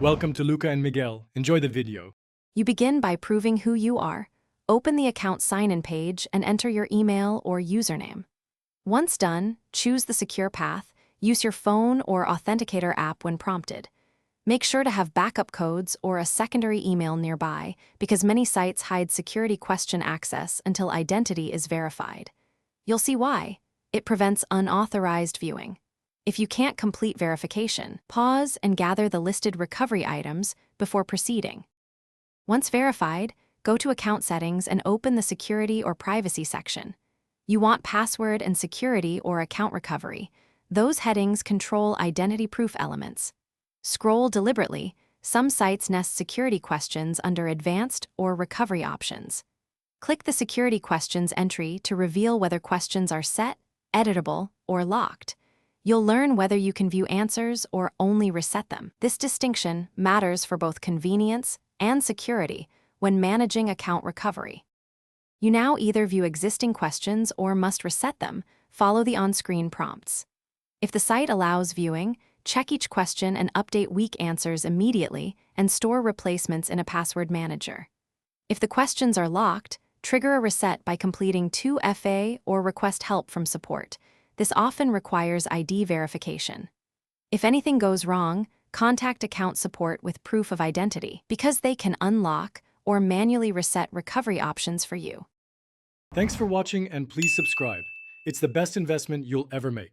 Welcome to Luca and Miguel. Enjoy the video. You begin by proving who you are. Open the account sign-in page and enter your email or username. Once done, choose the secure path. Use your phone or authenticator app when prompted. Make sure to have backup codes or a secondary email nearby because many sites hide security question access until identity is verified. You'll see why. It prevents unauthorized viewing. If you can't complete verification, pause and gather the listed recovery items before proceeding. Once verified, go to Account Settings and open the Security or Privacy section. You want Password and Security or Account Recovery. Those headings control identity proof elements. Scroll deliberately. Some sites nest security questions under Advanced or Recovery options. Click the Security Questions entry to reveal whether questions are set, editable, or locked. You'll learn whether you can view answers or only reset them. This distinction matters for both convenience and security when managing account recovery. You now either view existing questions or must reset them. Follow the on-screen prompts. If the site allows viewing, check each question and update weak answers immediately and store replacements in a password manager. If the questions are locked, trigger a reset by completing 2FA or request help from support. This often requires ID verification. If anything goes wrong, contact account support with proof of identity because they can unlock or manually reset recovery options for you. Thanks for watching and please subscribe. It's the best investment you'll ever make.